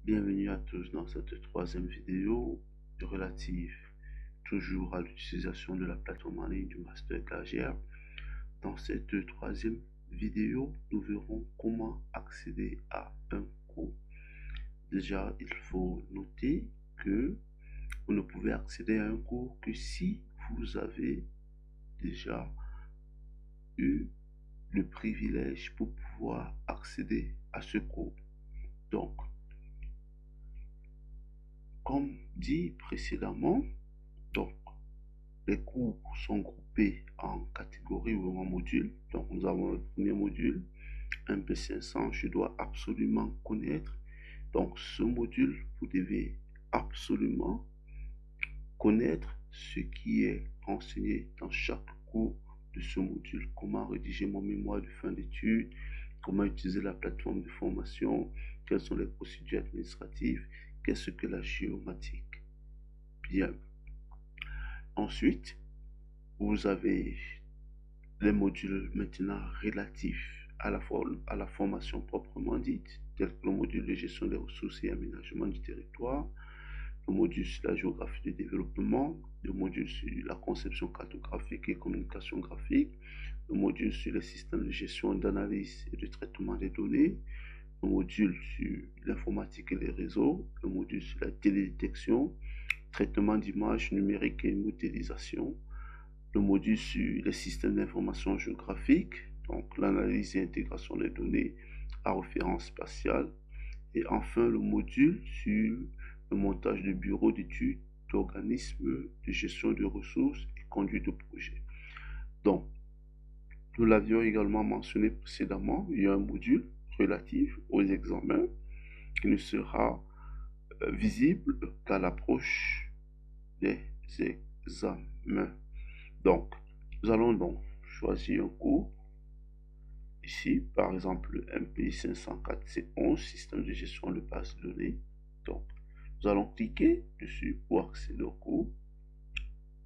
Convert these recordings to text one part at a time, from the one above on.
Bienvenue à tous dans cette troisième vidéo relative toujours à l'utilisation de la plateforme en ligne du Master Glacier. Dans cette troisième vidéo, nous verrons comment accéder à un cours. Déjà, il faut noter que vous ne pouvez accéder à un cours que si vous avez déjà eu le privilège pour pouvoir accéder à ce cours. Donc, comme dit précédemment, donc les cours sont groupés en catégories ou en modules. Donc nous avons le premier module, MP500, je dois absolument connaître. Donc ce module, vous devez absolument connaître ce qui est enseigné dans chaque cours de ce module. Comment rédiger mon mémoire de fin d'études, comment utiliser la plateforme de formation, quelles sont les procédures administratives, qu'est-ce que la géomatique. Bien. Ensuite, vous avez les modules maintenant relatifs à la formation proprement dite, tels que le module de gestion des ressources et aménagement du territoire, le module sur la géographie du développement, le module sur la conception cartographique et communication graphique, le module sur les systèmes de gestion, d'analyse et de traitement des données, le module sur l'informatique et les réseaux, le module sur la télédétection, traitement d'images numériques et modélisation, le module sur les systèmes d'information géographique, donc l'analyse et intégration des données à référence spatiale, et enfin le module sur le montage de bureaux d'études, d'organismes de gestion de ressources et conduite de projet. Donc, nous l'avions également mentionné précédemment, il y a un module relatif aux examens qui ne sera visible qu'à l'approche des examens. Donc, nous allons donc choisir un cours. Ici, par exemple, MP 504C11, système de gestion de base de données. Donc, nous allons cliquer dessus pour accéder au cours.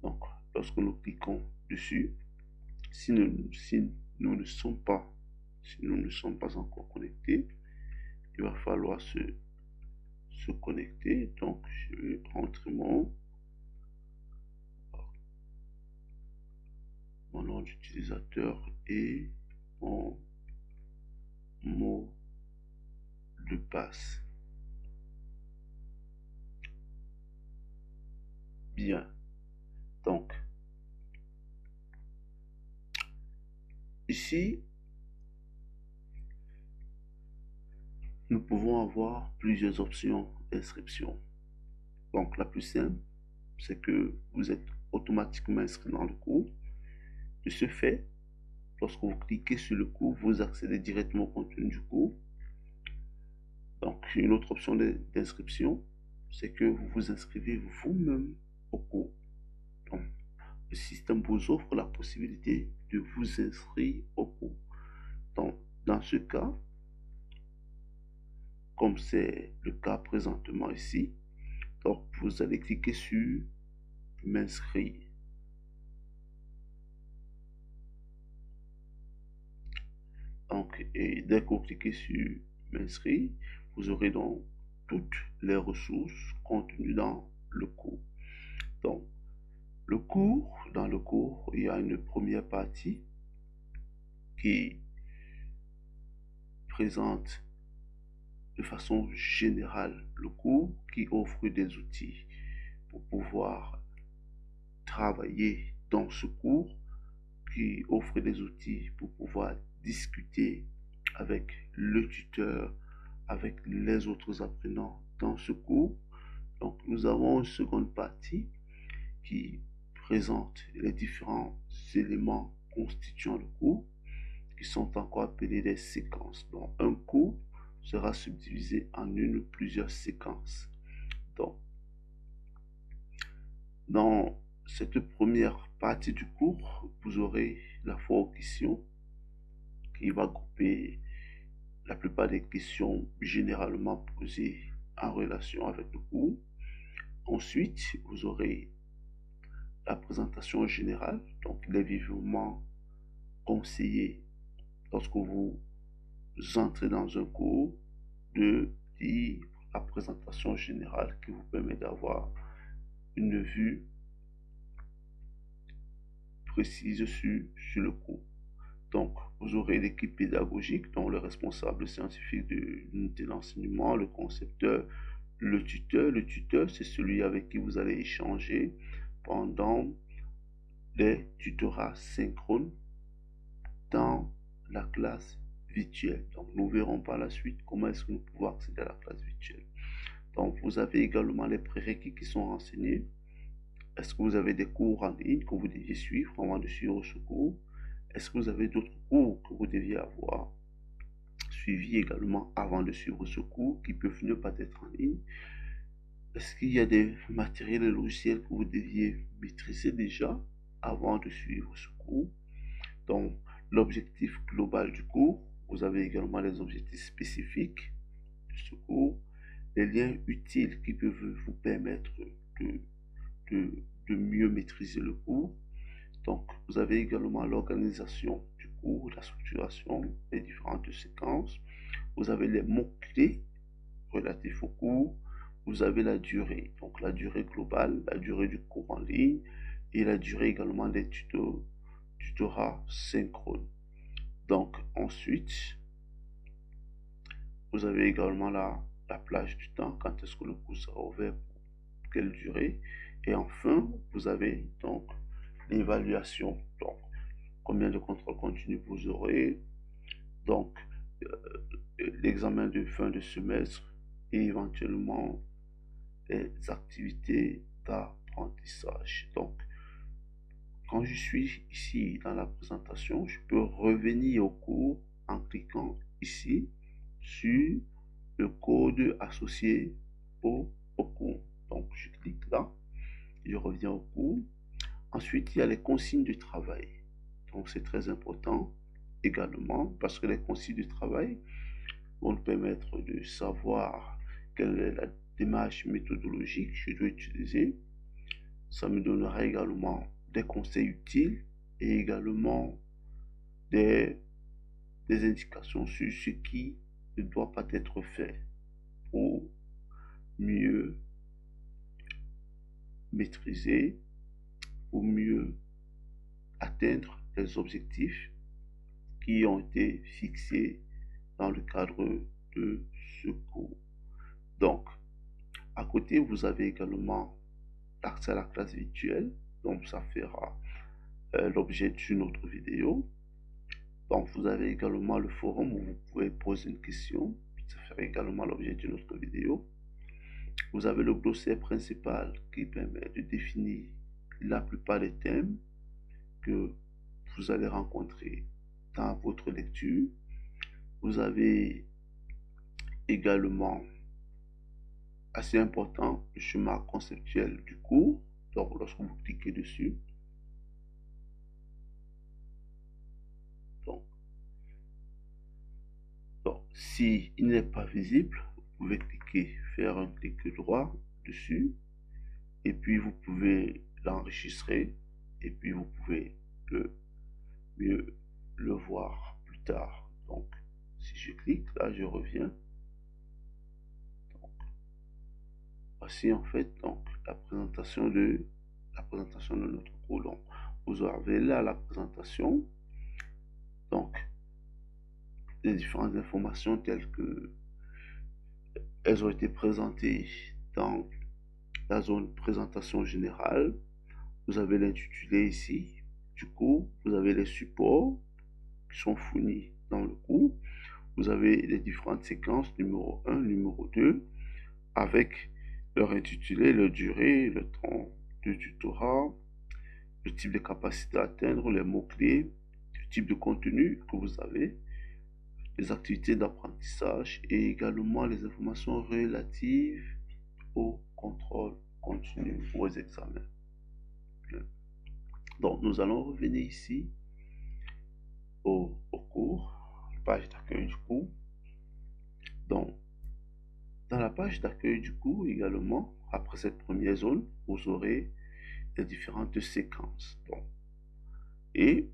Donc, lorsque nous cliquons dessus, si nous ne sommes pas encore connectés, il va falloir se connecter. Donc, je vais rentrer mon nom d'utilisateur et mon mot de passe. Bien. Donc, ici, nous pouvons avoir plusieurs options d'inscription. Donc, la plus simple, c'est que vous êtes automatiquement inscrit dans le cours. De ce fait, lorsque vous cliquez sur le cours, vous accédez directement au contenu du cours. Donc, une autre option d'inscription, c'est que vous vous inscrivez vous-même au cours. Donc, le système vous offre la possibilité de vous inscrire au cours. Donc, dans ce cas, comme c'est le cas présentement ici, donc vous allez cliquer sur m'inscrire. Donc, et dès que vous cliquez sur m'inscrire, vous aurez donc toutes les ressources contenues dans le cours. Donc, dans le cours, il y a une première partie qui présente de façon générale le cours, qui offre des outils pour pouvoir travailler dans ce cours, qui offre des outils pour pouvoir discuter avec le tuteur, avec les autres apprenants dans ce cours. Donc, nous avons une seconde partie qui présente les différents éléments constituant le cours, qui sont encore appelés des séquences. Donc, un cours sera subdivisé en une ou plusieurs séquences. Donc, dans cette première partie du cours, vous aurez la foire aux questions qui va grouper la plupart des questions généralement posées en relation avec le cours. Ensuite, vous aurez la présentation générale, donc il est vivement conseillé lorsque vous entrez dans un cours de lire la présentation générale qui vous permet d'avoir une vue précise sur le cours. Donc, vous aurez l'équipe pédagogique, dont le responsable scientifique de l'unité d'enseignement, le concepteur, le tuteur. Le tuteur, c'est celui avec qui vous allez échanger pendant les tutorats synchrones dans la classe virtuelle. Donc, nous verrons par la suite comment est-ce que nous pouvons accéder à la classe virtuelle. Donc, vous avez également les prérequis qui sont renseignés. Est-ce que vous avez des cours en ligne que vous deviez suivre avant de suivre ce cours? Est-ce que vous avez d'autres cours que vous deviez avoir suivis également avant de suivre ce cours qui peuvent ne pas être en ligne? Est-ce qu'il y a des matériels et logiciels que vous deviez maîtriser déjà avant de suivre ce cours? Donc, l'objectif global du cours, vous avez également les objectifs spécifiques de ce cours, les liens utiles qui peuvent vous permettre de, de mieux maîtriser le cours. Donc, vous avez également l'organisation du cours, la structuration, les différentes séquences. Vous avez les mots-clés relatifs au cours. Vous avez la durée, donc la durée globale, la durée du cours en ligne et la durée également des tutorats synchrones. Donc, ensuite, vous avez également la plage du temps, quand est-ce que le cours sera ouvert, pour quelle durée. Et enfin, vous avez donc l'évaluation, donc combien de contrôles continus vous aurez, donc l'examen de fin de semestre et éventuellement les activités d'apprentissage. Donc, quand je suis ici dans la présentation, je peux revenir au cours en cliquant ici sur le code associé au cours. Donc, je clique là, je reviens au cours. Ensuite, il y a les consignes de travail. Donc, c'est très important également parce que les consignes de travail vont nous permettre de savoir quelle est la démarche méthodologique que je dois utiliser. Ça me donnera également des conseils utiles et également des indications sur ce qui ne doit pas être fait pour mieux maîtriser, pour mieux atteindre les objectifs qui ont été fixés dans le cadre de ce cours. Donc, à côté, vous avez également l'accès à la classe virtuelle. Donc, ça fera l'objet d'une autre vidéo. Donc, vous avez également le forum où vous pouvez poser une question. Ça fera également l'objet d'une autre vidéo. Vous avez le glossaire principal qui permet de définir la plupart des thèmes que vous allez rencontrer dans votre lecture. Vous avez également, assez important, le schéma conceptuel du cours. Donc, lorsque vous cliquez dessus, si il n'est pas visible, vous pouvez cliquer, faire un clic droit dessus, et puis vous pouvez l'enregistrer, et puis vous pouvez mieux le voir plus tard. Donc, si je clique, là, je reviens. Donc, voici en fait donc la présentation de notre cours. Donc, vous avez là la présentation. Donc, les différentes informations telles que elles ont été présentées dans la zone présentation générale. Vous avez l'intitulé ici du cours. Vous avez les supports qui sont fournis dans le cours. Vous avez les différentes séquences numéro 1, numéro 2, avec leur intitulé, leur durée, le temps de tutorat, le type de capacité à atteindre, les mots-clés, le type de contenu que vous avez, les activités d'apprentissage et également les informations relatives au contrôle continu ou aux examens. Donc, nous allons revenir ici au cours, page d'accueil du cours. Donc, dans la page d'accueil du cours également, après cette première zone, vous aurez les différentes séquences. Donc, et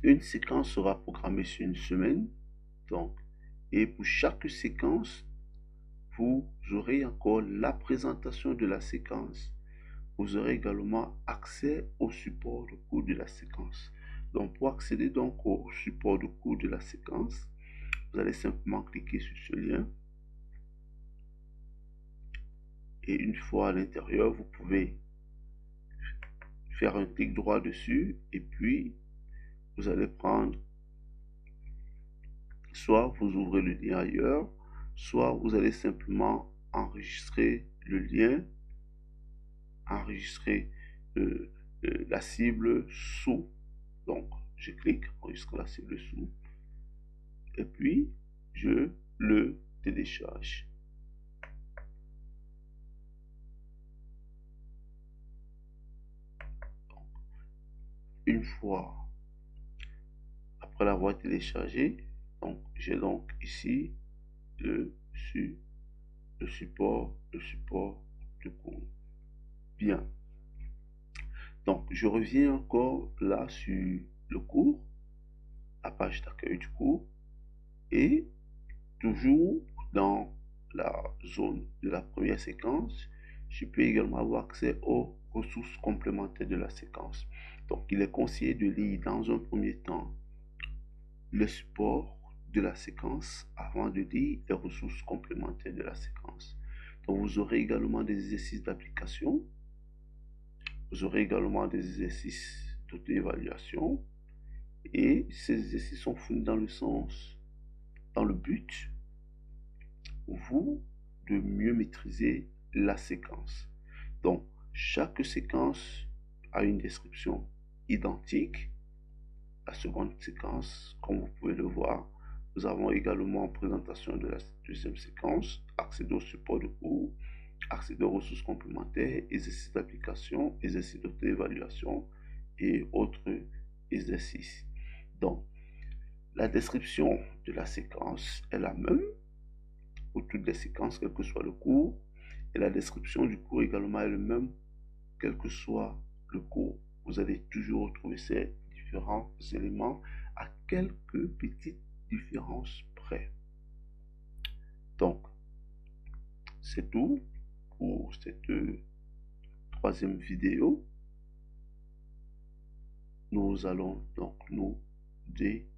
une séquence sera programmée sur une semaine. Donc, et pour chaque séquence, vous aurez encore la présentation de la séquence. Vous aurez également accès au support de cours de la séquence. Donc, pour accéder donc au support de cours de la séquence, vous allez simplement cliquer sur ce lien. Et une fois à l'intérieur, vous pouvez faire un clic droit dessus et puis vous allez prendre, soit vous ouvrez le lien ailleurs, soit vous allez simplement enregistrer le lien, enregistrer la cible sous. Donc, je clique, enregistrer la cible sous, et puis je le télécharge. Donc, une fois après l'avoir téléchargé, donc j'ai donc ici le support de cours. Bien. Donc, je reviens encore là sur le cours, la page d'accueil du cours, et toujours dans la zone de la première séquence, je peux également avoir accès aux ressources complémentaires de la séquence. Donc, il est conseillé de lire dans un premier temps le support de la séquence avant de lire les ressources complémentaires de la séquence. Donc, vous aurez également des exercices d'application. Vous aurez également des exercices d'auto-évaluation. Et ces exercices sont fournis dans le but, vous, de mieux maîtriser la séquence. Donc, chaque séquence a une description identique. La seconde séquence, comme vous pouvez le voir, nous avons également en présentation de la deuxième séquence, accéder au support de cours, accéder aux ressources complémentaires, exercices d'application, exercices d'auto-évaluation et autres exercices. Donc, la description de la séquence est la même pour toutes les séquences, quel que soit le cours, et la description du cours également est le même, quel que soit le cours. Vous allez toujours retrouver ces différents éléments à quelques petites différences près. Donc, c'est tout pour cette troisième vidéo. Nous allons donc nous déconnecter.